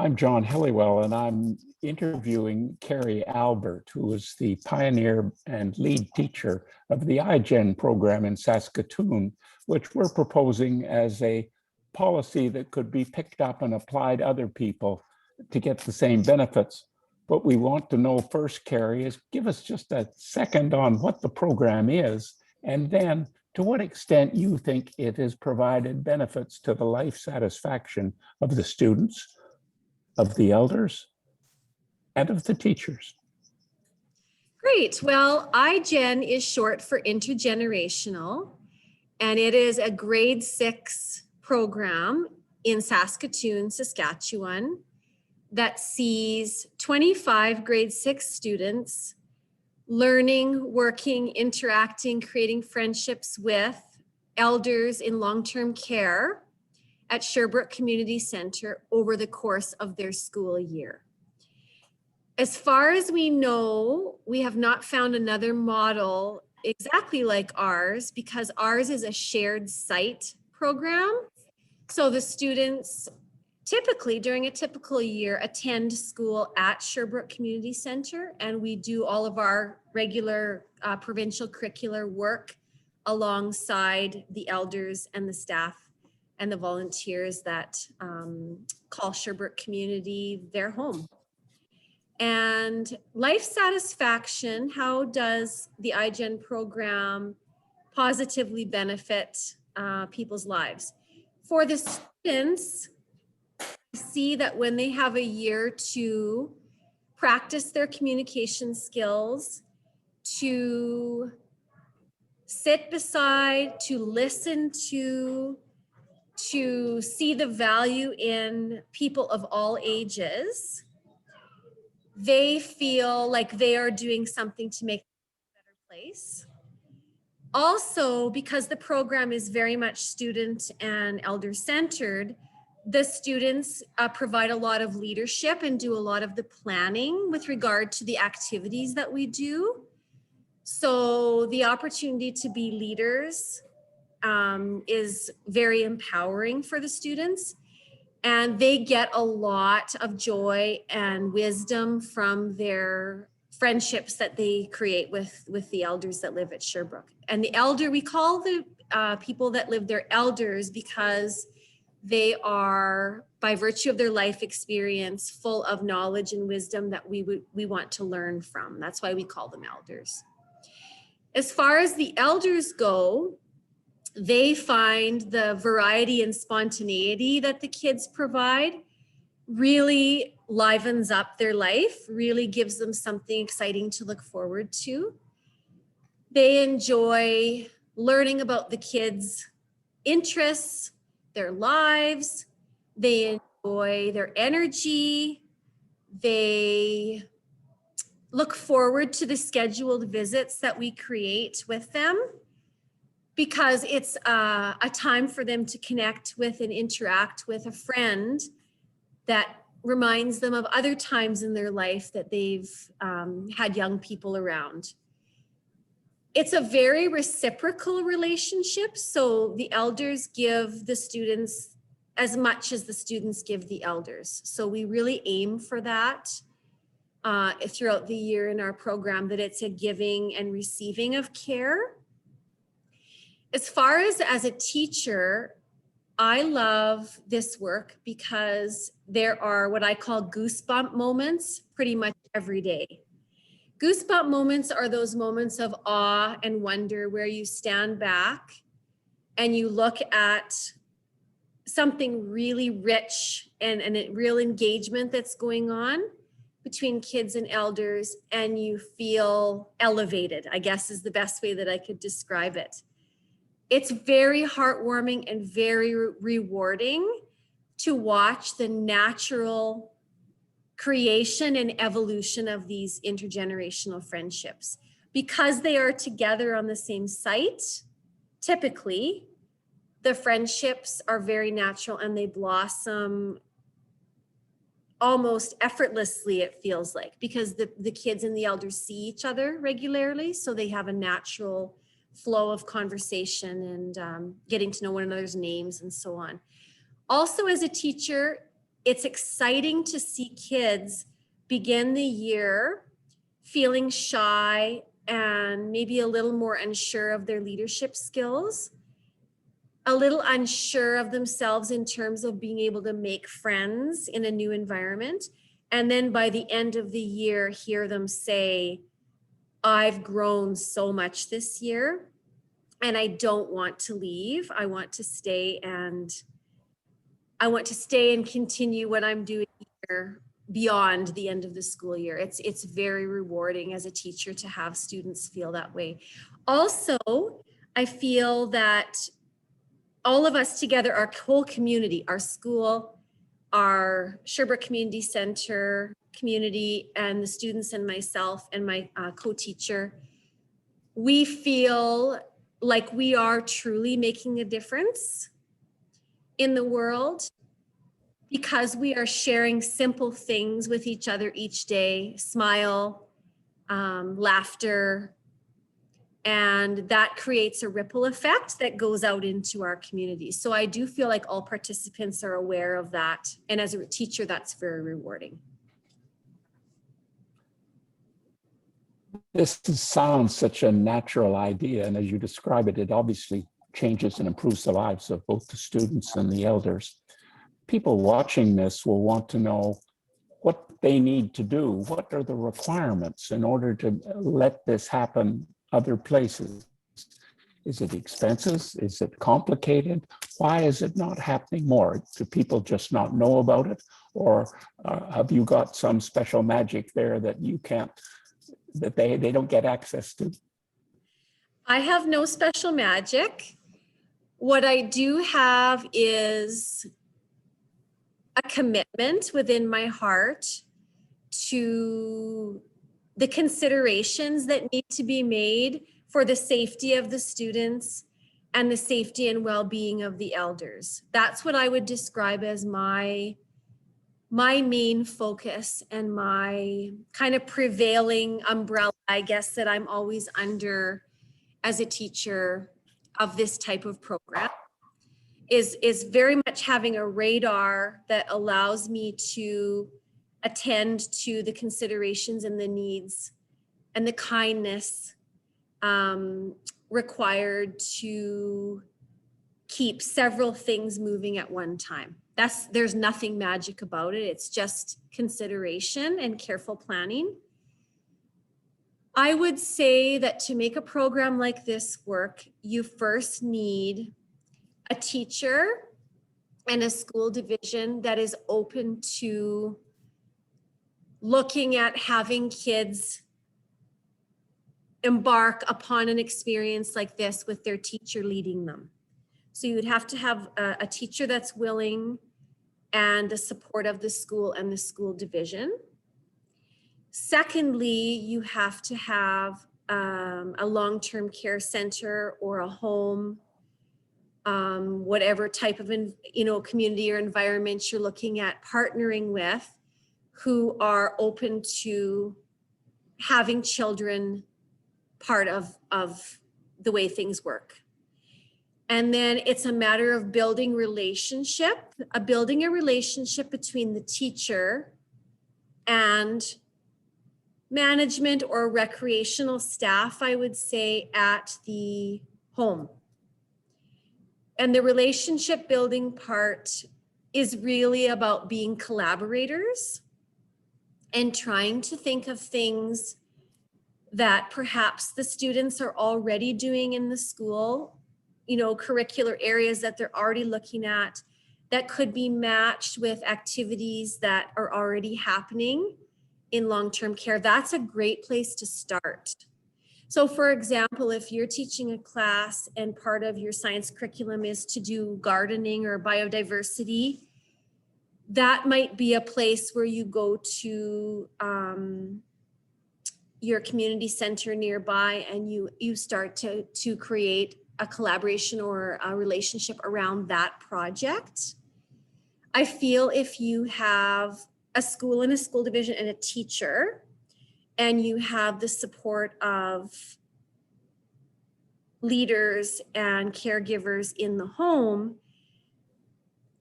I'm John Helliwell, and I'm interviewing Keri Albert, who is the pioneer and lead teacher of the iGen program in Saskatoon, which we're proposing as a policy that could be picked up and applied to other people to get the same benefits. What we want to know first, Keri, is give us just a second on what the program is, and then to what extent you think it has provided benefits to the life satisfaction of the students, of the elders, and of the teachers. Great. Well, iGen is short for intergenerational, and it is a grade 6 program in Saskatoon, Saskatchewan, that sees 25 grade 6 students learning, working, interacting, creating friendships with elders in long-term care at Sherbrooke Community Centre over the course of their school year. As far as we know, we have not found another model exactly like ours, because ours is a shared site program. So the students typically during a typical year attend school at Sherbrooke Community Centre, and we do all of our regular provincial curricular work alongside the elders and the staff and the volunteers that call Sherbrooke Community their home. And life satisfaction, how does the iGen program positively benefit people's lives? For the students, see that when they have a year to practice their communication skills, to sit beside, to listen to see the value in people of all ages, they feel like they are doing something to make it a better place. Also, because the program is very much student and elder centered, the students provide a lot of leadership and do a lot of the planning with regard to the activities that we do. So the opportunity to be leaders is very empowering for the students, and they get a lot of joy and wisdom from their friendships that they create with the elders that live at Sherbrooke. And the elder, we call the people that live there elders because they are, by virtue of their life experience, full of knowledge and wisdom that we want to learn from. That's why we call them elders. As far as the elders go, they find the variety and spontaneity that the kids provide really livens up their life, really gives them something exciting to look forward to. They enjoy learning about the kids' interests, their lives, they enjoy their energy, they look forward to the scheduled visits that we create with them, because it's a time for them to connect with and interact with a friend that reminds them of other times in their life that they've had young people around. It's a very reciprocal relationship. So the elders give the students as much as the students give the elders. So we really aim for that throughout the year in our program, that it's a giving and receiving of care. As far as a teacher, I love this work because there are what I call goosebump moments pretty much every day. Goosebump moments are those moments of awe and wonder where you stand back and you look at something really rich and a real engagement that's going on between kids and elders, and you feel elevated, I guess is the best way that I could describe it. It's very heartwarming and very rewarding to watch the natural creation and evolution of these intergenerational friendships. Because they are together on the same site, typically, the friendships are very natural and they blossom almost effortlessly, it feels like, because the kids and the elders see each other regularly, so they have a natural flow of conversation and getting to know one another's names and so on. Also, as a teacher, it's exciting to see kids begin the year feeling shy and maybe a little more unsure of their leadership skills, a little unsure of themselves in terms of being able to make friends in a new environment. And then by the end of the year, hear them say, I've grown so much this year and I don't want to leave. I want to stay and continue what I'm doing here beyond the end of the school year. It's very rewarding as a teacher to have students feel that way. Also, I feel that all of us together, our whole community, our school, our Sherbrooke Community Centre community, and the students and myself and my co-teacher, we feel like we are truly making a difference in the world because we are sharing simple things with each other each day, smile, laughter, and that creates a ripple effect that goes out into our community. So I do feel like all participants are aware of that. And as a teacher, that's very rewarding. This sounds such a natural idea. And as you describe it, it obviously changes and improves the lives of both the students and the elders. People watching this will want to know what they need to do. What are the requirements in order to let this happen other places? Is it expenses? Is it complicated? Why is it not happening more? Do people just not know about it? Or have you got some special magic there that you can't, that they don't get access to? I have no special magic. What I do have is a commitment within my heart to the considerations that need to be made for the safety of the students and the safety and well-being of the elders. That's what I would describe as my main focus and my kind of prevailing umbrella, I guess, that I'm always under as a teacher of this type of program, is very much having a radar that allows me to attend to the considerations and the needs and the kindness required to keep several things moving at one time. There's nothing magic about it. It's just consideration and careful planning. I would say that to make a program like this work, you first need a teacher and a school division that is open to looking at having kids embark upon an experience like this with their teacher leading them. So you would have to have a teacher that's willing and the support of the school and the school division. Secondly, you have to have a long-term care center or a home, whatever type of community or environment you're looking at partnering with, who are open to having children part of the way things work. And then it's a matter of building a relationship between the teacher and management or recreational staff, I would say, at the home. And the relationship building part is really about being collaborators and trying to think of things that perhaps the students are already doing in the school, curricular areas that they're already looking at that could be matched with activities that are already happening in long-term care. That's a great place to start. So for example, if you're teaching a class and part of your science curriculum is to do gardening or biodiversity, that might be a place where you go to your community center nearby and you start to create a collaboration or a relationship around that project. I feel if you have a school and a school division and a teacher, and you have the support of leaders and caregivers in the home,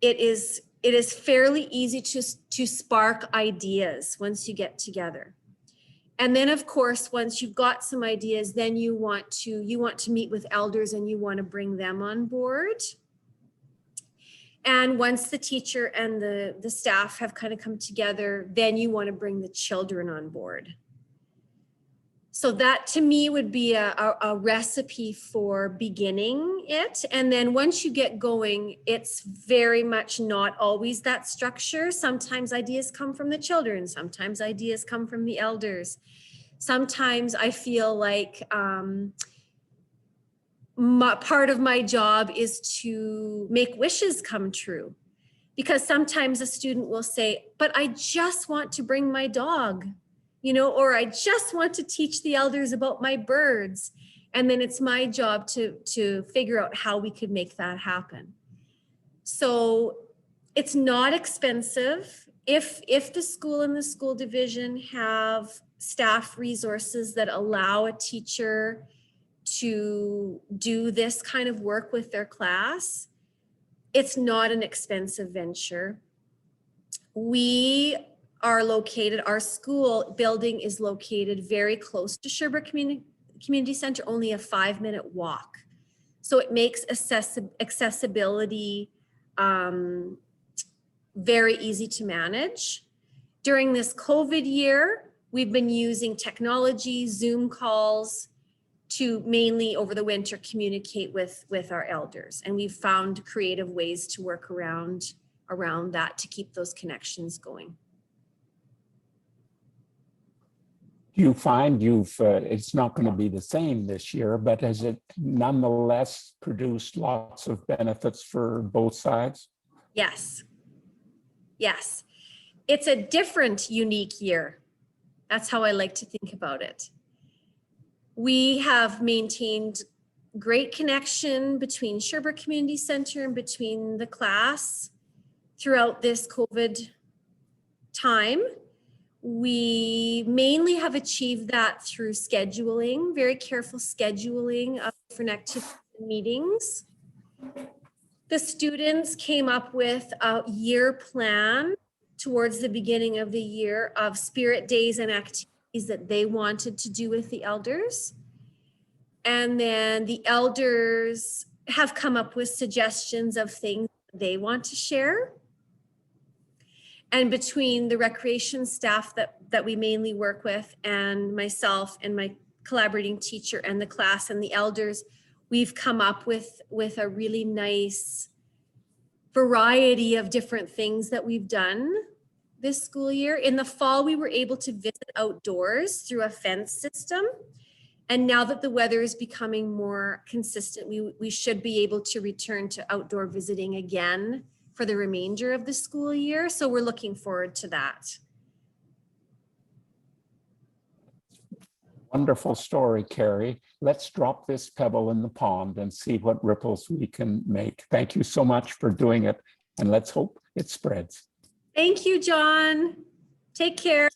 it is it is fairly easy to spark ideas once you get together. And then of course, once you've got some ideas, then you want to meet with elders and you want to bring them on board. And once the teacher and the staff have kind of come together, then you want to bring the children on board. So that to me would be a recipe for beginning it. And then once you get going, it's very much not always that structure. Sometimes ideas come from the children. Sometimes ideas come from the elders. Sometimes I feel like part of my job is to make wishes come true. Because sometimes a student will say, but I just want to bring my dog. Or I just want to teach the elders about my birds. And then it's my job to figure out how we could make that happen. So it's not expensive. If the school and the school division have staff resources that allow a teacher to do this kind of work with their class, it's not an expensive venture. Our school building is located very close to Sherbrooke Community Centre, only a 5-minute walk. So it makes accessibility very easy to manage. During this COVID year, we've been using technology, Zoom calls, to mainly over the winter communicate with our elders. And we've found creative ways to work around that to keep those connections going. Do you find it's not going to be the same this year, but has it nonetheless produced lots of benefits for both sides? Yes. It's a different, unique year. That's how I like to think about it. We have maintained great connection between Sherbrooke Community Centre and between the class throughout this COVID time. We mainly have achieved that through scheduling, very careful scheduling of different activity meetings. The students came up with a year plan towards the beginning of the year of spirit days and activities that they wanted to do with the elders. And then the elders have come up with suggestions of things they want to share. And between the recreation staff that we mainly work with and myself and my collaborating teacher and the class and the elders, we've come up with a really nice variety of different things that we've done this school year. In the fall, we were able to visit outdoors through a fence system. And now that the weather is becoming more consistent, we should be able to return to outdoor visiting again for the remainder of the school year. So we're looking forward to that. Wonderful story, Keri. Let's drop this pebble in the pond and see what ripples we can make. Thank you so much for doing it, and let's hope it spreads. Thank you, John. Take care.